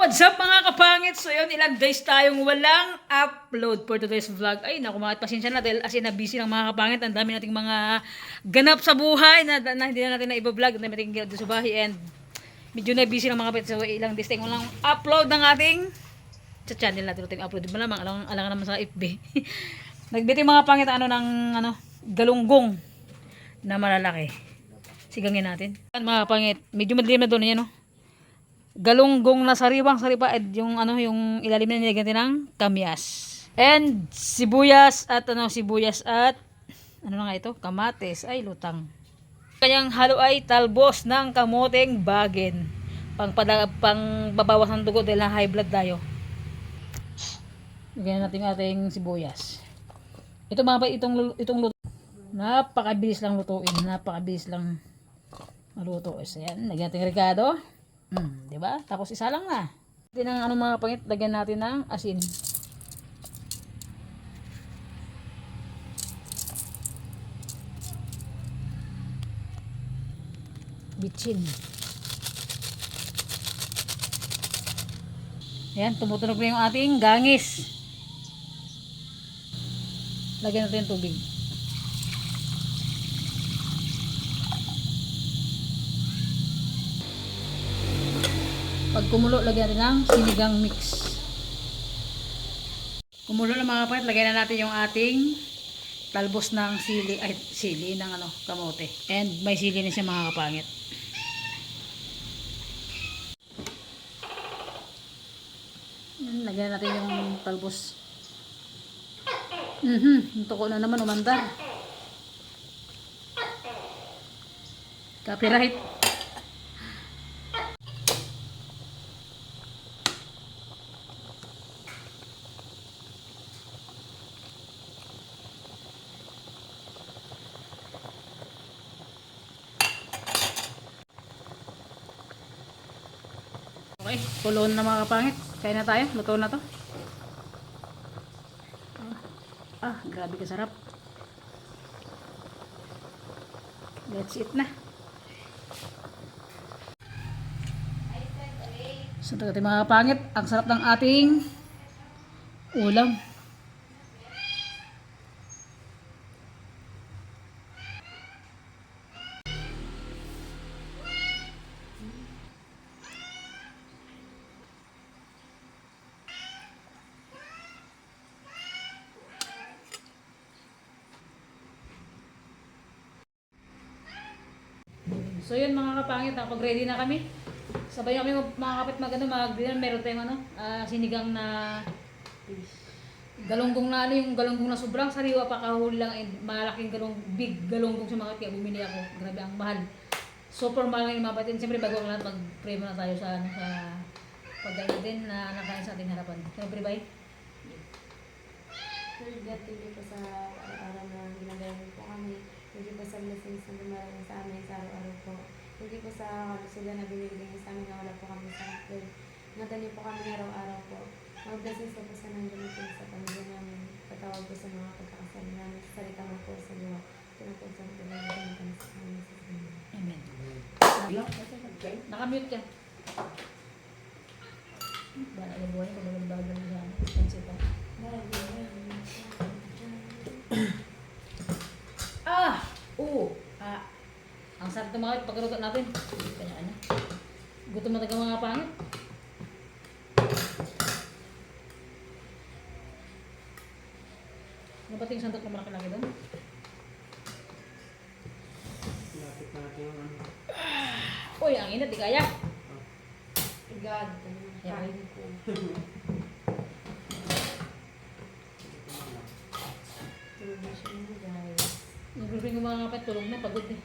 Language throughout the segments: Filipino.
What's up mga kapangit? So yun, ilang days tayong walang upload for today's vlog. Ay, naku mga pasensya na dahil as in na busy ng mga kapangit. Ang dami nating mga ganap sa buhay na hindi na natin na iba-vlog. Ang dami nating ginagawa sa bahay and medyo na busy ng mga kapangit. So ilang days tayong walang upload ng ating sa channel natin. Natin upload. Di ba naman? Alang naman sa FB. Nagbiti yung mga pangit galunggong na malalaki. Sigangin natin. Mga pangit, medyo madilim na doon yan, no? Galunggong na sariwang-sariwa at yung yung ilalim na nilagyan ng kamyas. And sibuyas at ano na nga ito? Kamates. Ay, lutang. Kanyang halo ay talbos ng kamoteng bagen. Pang babawas ng dugo dahil na high blood tayo. Lagyan natin ating sibuyas. Ito mga pa itong luto. Napakabilis lang lutuin. Napakabilis lang maluto. So, yan. Lagyan natin regado. Diba? Tapos isa lang na. Din ang mga pangit, lagyan natin ng asin. Bitchin. Ayan, tumutunog na yung ating gangis. Lagyan natin yung tubig. Pag kumulo, lagyan natin ng sinigang mix. Kumulo na mga kapatid, lagyan na natin yung ating talbos ng sili ng kamote. And may sili na siya mga kapangit. Lagyan natin yung talbos. Yung tuko na naman umandar. Copyright. Okay, kulon na mga kapangit. Kain na tayo. Luto na to. Grabe kasarap. Let's eat na. So, ito mga kapangit. Ang sarap ng ating ulam. So yun mga kapangit, nakapag-ready na kami. Sabay kami mga kapit mag-dinner. Meron tayong sinigang na galunggong na yung galunggong na sobrang sariwa pa kahuli lang and malaking big galunggong sa mga kaya bumili ako. Grabe ang mahal. Super mahal ng mga kapatid. Siyempre bago ang lahat mag-pray muna tayo sa pagkain din na nakain sa ating harapan. Siyempre ba eh? Lord God, thank you po sa araw-araw na ginagawa po kami. Thank you po sa blessings na dumarating sa amin sa araw-araw po. Thank you po sa kalusugan na binibigay niyo sa amin na wala po kami sa akin. Ingatan niyo po kami araw-araw po. Mga blessings po sa nandiyan po sa pamilya namin. Patawag po sa mga pagkakasali namin. Salita mo po sa luwa. Ito po sa mga pagkakasali sa amin. Amen. Nakamute ka. Bala yung buhay ko, bagal na siya. Ang sarap ng mga pagkaluto natin. Kanya-kanya. Gutom na tagang mga pangit. Ano ba yung sandok na malaki-laki doon? Lapit natin yung Uy, ang inat, di kaya. God, kain ko. Television mo guys. Nag-briefing yung mga kapit, tulog na, pagod eh.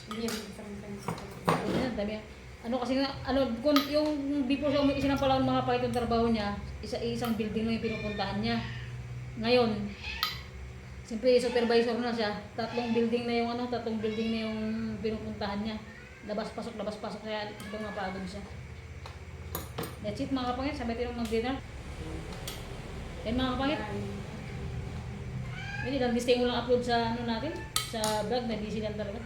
Hindi yan isang Dami. Kasi kung yung before siya sinampala ng mga pahit yung trabaho niya, isang building lang yung pinupuntahan niya. Ngayon, siyempre supervisor na siya, tatlong building na yung pinupuntahan niya. Labas-pasok, kaya ito mapagod siya. That's it mga kapangit, sabay tayo mag-dinner. Yan mga kapangit. Hindi lang, this time mo lang upload sa natin, sa vlog, na busy lang talaga.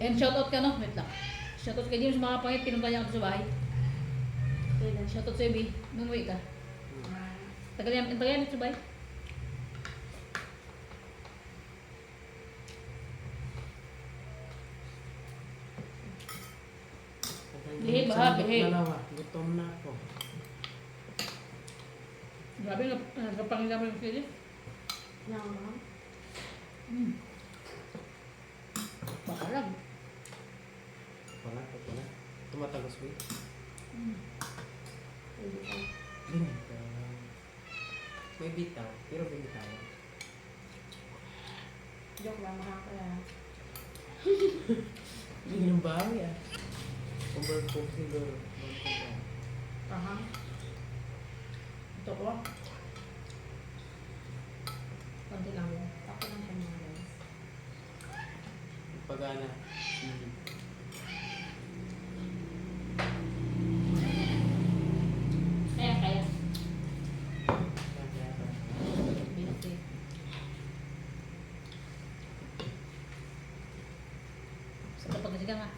And shoutout ka, no? Wait lang. Shoutout kay James, mga pangit, pinunta niya ako sa bahay. Kailan? Shoutout sa'yo, B. Numuwi ka. Ah, Tagal yan sa bahay. Behave, ha, Sa behave. dalawa, gutom na ako. Grabe, nagpapangila mo yung sili. nakakam. Bakalag. Wala, wala. Tumatagos ko. Pwede ka. Bitaw. May bitaw, pero may bitaw. Joke lang, makakala. Hindi ng bawi ah. Overcook siguro. Aha. Ito ko. Konti lang. Ako lang siya mga guys. Pagana. Kaya. Binti. Sa kapag kasi ka nga.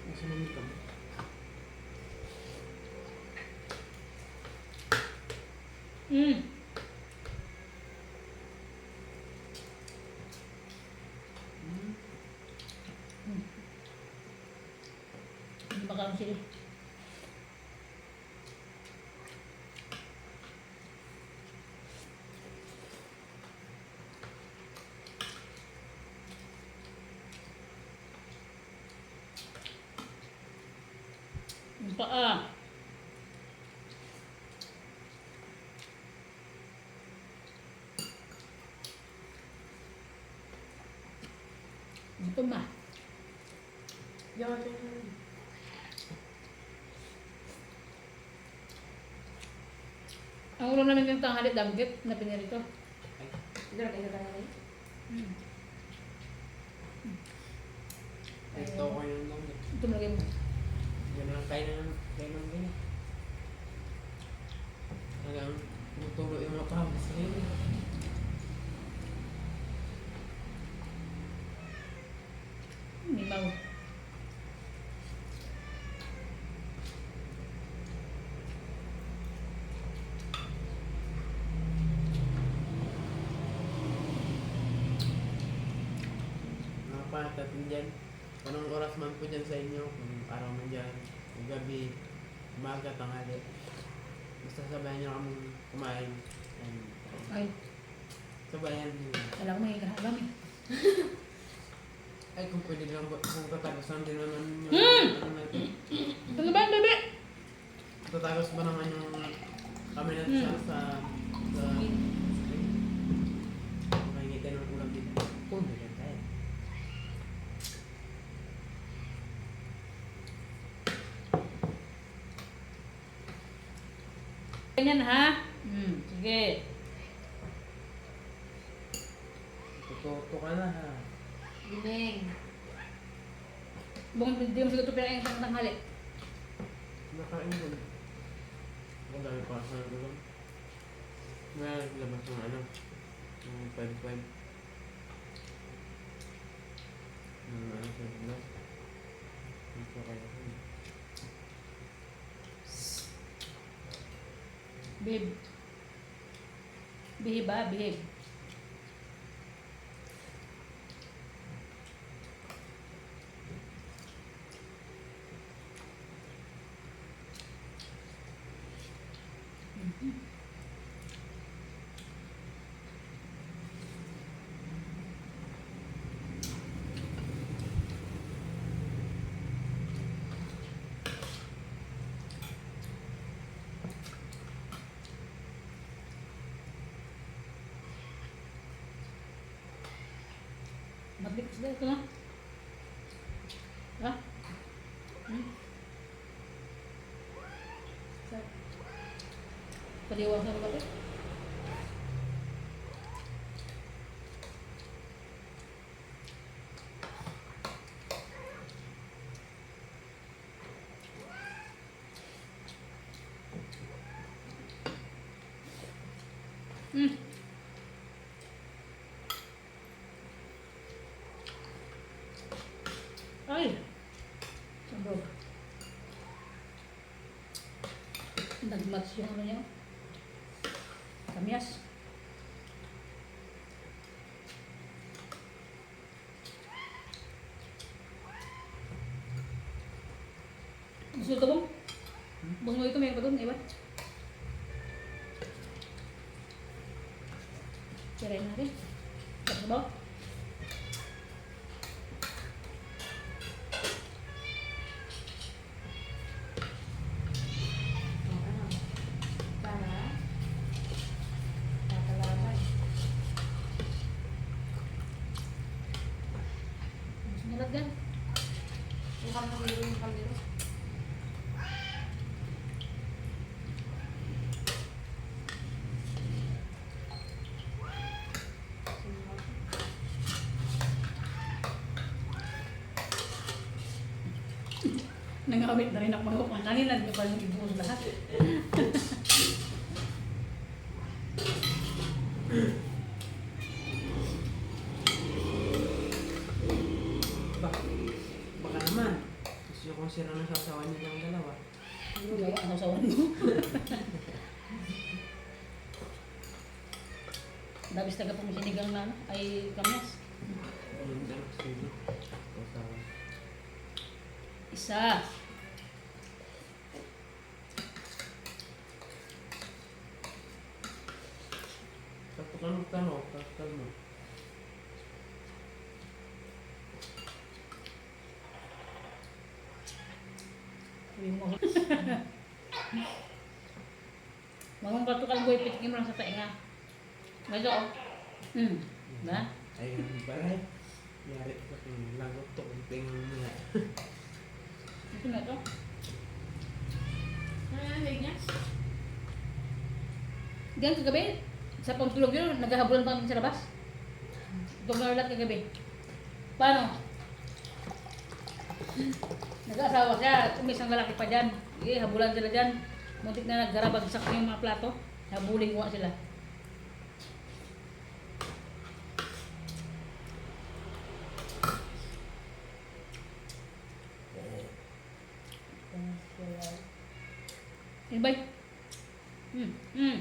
Gusto mo nito? Hindi ba karoon sila? Yung paa. Ito ma. Joke lang. Ang ulam namin ng tanghali, danggit na pinirito. Ay, Joke kayo tayo rin. ito ko yung lang. Ito malagay mo. Yan lang kain ng ganyan. Hanggang tumutulo yung mga pawis ngayon. Mimaw. Mga patatin dyan. Anong oras man po dyan sa inyo, kung araw man dyan, kung gabi, umaga, tanghali. Basta sabayan nyo kami kumain. And, Ay, sabayan nyo. wala ko may alam eh. Ay, kung pwede lang ba, kung tatagosan din naman yung ano natin. Ano ba, bebe? Tatagos ba naman yung kami natin sa screen? Makahingi tayo ng ulam dito. Kung bigyan tayo. Ganyan ha? Sige. Tututo ka na ha. Gineng. Bukong hindi mo siguro pinain sa tanghali. Nakain mo na. Ang dami pa sa ulam. May labas ng ano. Yung 5-5. Yung ano sa ulam. Ito kaya. Behave. Behave ba? Behave. Matlik sila ito na. Ha? Sa Paliwasan ba ito? yung ano niya. Kamyas. Gusto ito bang? Bang mo ito, may pa doon, iba? Tirayin natin. Tapos ba? Ano? Para kakalaban. Sumulat gan. Yung kaldero, yung kaldero. Nangamit na rin ako mag-upang kanina. Hindi pa yung ibuhos lahat. Baka naman. Gusto kong sira ng sasawa niyo ng dalawa. Gawa ang usawan mo. Dabis taga pumisinigang na ano, ay kamyas. Yung anak sila. Sasawa. Isa. Tapos anong tanong? Tapos tanong. Sabi mo. Mangong batukal boy, pitikin mo lang sa tainga. Medyo oh. Ba? Ayun, balay. Yari ko kung lagot to kung tingin nila. Ito na to. Niya? Diyan kagabi, sa pagtulog yun, naghahabulan pa kami sa labas. Itong narulat kagabi. Paano? Nag-aasawa siya, may isang lalaki pa dyan. Habulan sila dyan. Muntik na naggarabagsak na yung mga plato. Habulin ko sila. Ibay. Hmm. Hmm.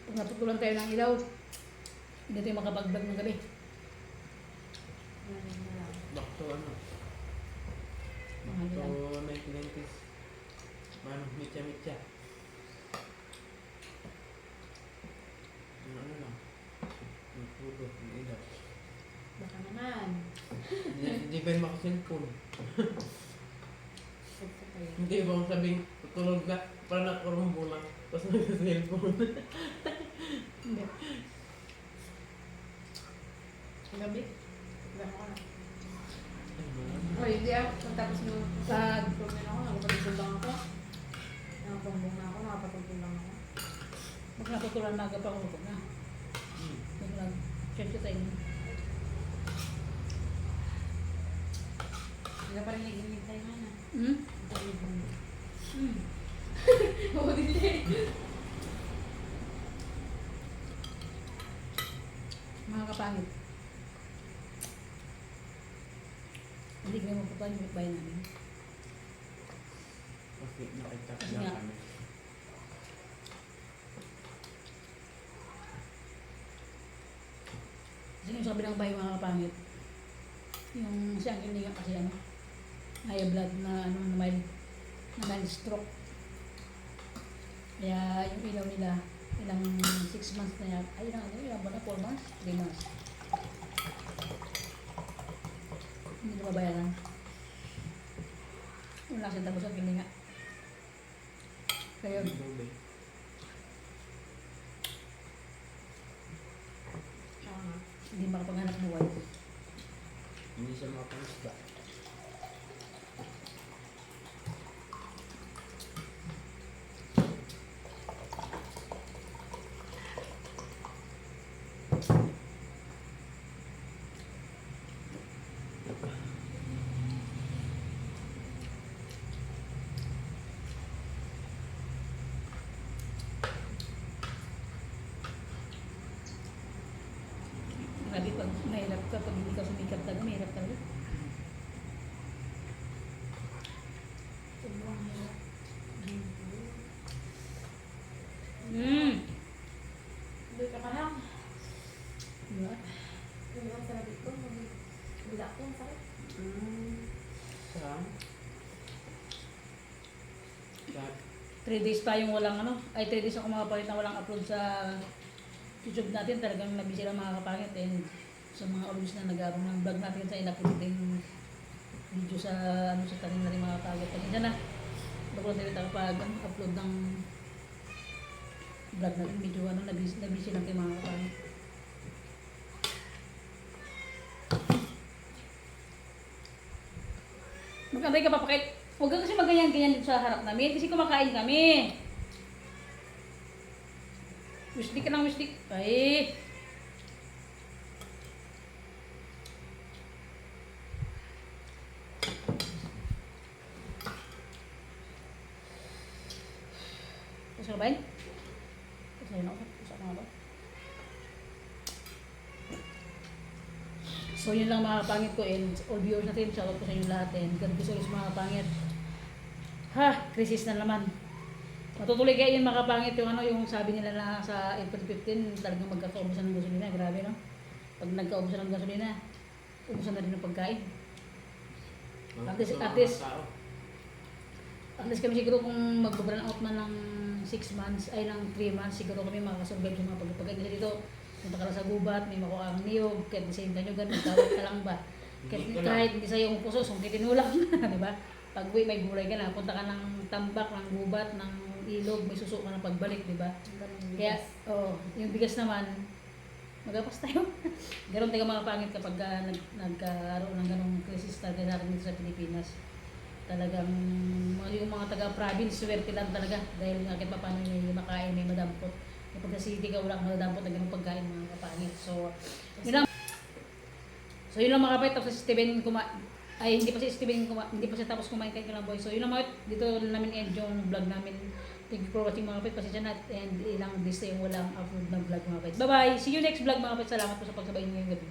Pag natutulan tayo ng ilaw, hindi tayo makabagbag ng gabi. Back to ano? Mga So, ilaw. 1990s. Ano, mitya-mitya. Yung ano lang. Yung pudo, yung ilaw. Baka naman. Hindi ba yung makasilpon? Pagka kayo. Hindi ba kung sabing tutulog ka, parang nakurumbo lang. Tapos nagsasilpon. Hindi. Gabi? Gano'n ka na. Ay, wala. Oh, hindi ah. Pagtapos mo Pag- problem ako, nakapatulog lang ako. Nakapumbong na ako, nakapatulog lang ako. Pag natutulan na agad pa ako na. Hmm. Pag nag-check ko tayo. Hindi ka pa rin nag-init tayo man ah. Hmm? Hmm. Oo, hindi. Mga kapangit. Hindi kami maputuan yung bayan namin. Kasi nakita Kasi lang nga. kami. Kasi yung sabi ng bahay mga kapangit, yung si Uncle Niga kasi ano, high blood na ano na mild stroke. Kaya yung ilaw nila, ilang 6 months na yan, ay ilang ba na, 4 months? 3 months. Hindi na mabayaran. Wala kasi tapos ang kininga. Kaya Doble. hindi makapaghanap buhay. Hindi siya makapangisda. Grabe, pag mahirap ka, pag hindi ka sumikat talaga, mahirap talaga. Sobrang hirap. Hindi ka pa lang. Diba? Yung ang sarap ko, bila ko, ang sakit. Sarap. Sarap. 3 days tayong walang ano, ay 3 days ako makapalit na walang upload sa YouTube natin. Talagang nabisi lang mga kapangit and sa mga always na nag-aarong ng vlog natin sa in-upload din video sa ano sa tanim na rin mga kapangit. Kanina na, bago lang tayo nakapag-upload ng vlog natin, video ano, nabisi lang tayo mga kapangit. Magkantay ka papakit. Huwag ka kasi maganyan-ganyan dito sa harap namin kasi kumakain kami. Wisdik ka lang, wisdik. Ay. Pusa ka ba yun? Pusa yun ako. Pusa ka nga ba? So yun lang mga pangit ko and all viewers natin, shoutout ko sa inyo lahat and God bless always mga pangit. Ha, krisis na naman. Matutuloy kaya yun mga pangit yung ano, yung sabi nila na sa April 15 talagang magkakaubusan ng gasolina, grabe no? Pag nagkaubusan ng gasolina, ubusan na rin ng pagkain. At least kami siguro kung mag-brand out man ng 6 months, ay ng 3 months, siguro kami makakasurvive sa mga pagpagkain. Kasi dito, punta ka lang sa gubat, may makuha kang niyog, kahit di sa'yo kanyugan, magtawag ka lang ba? Kahit hindi sa'yo yung puso, sungkitin mo lang, di ba? Pag uwi, may gulay ka na, punta ka ng tambak, ng gubat, ng ilog, may suso ka ng pagbalik, di ba? Kaya, yung bigas naman, magapas tayo. Ganon tayo mga pangit kapag nagkaroon ng ganong krisis talaga natin dito sa Pilipinas. Talagang yung mga taga-province, swerte lang talaga dahil nga kahit pa paano may makain, may madampot. Kapag sa city ka, walang madampot na ganong pagkain mga kapangit. So, yun lang. So, yun lang mga kapangit. Tapos si Steven hindi pa siya tapos kumain kahit lang boy. So, yun lang mga kapangit. Dito namin end yung vlog namin. Thank you for watching mga kapangit. Pasensya na and ilang days na yung walang upload ng vlog mga kapangit. Bye-bye! See you next vlog mga kapangit. Salamat po sa pagsabay niyo ngayong gabi.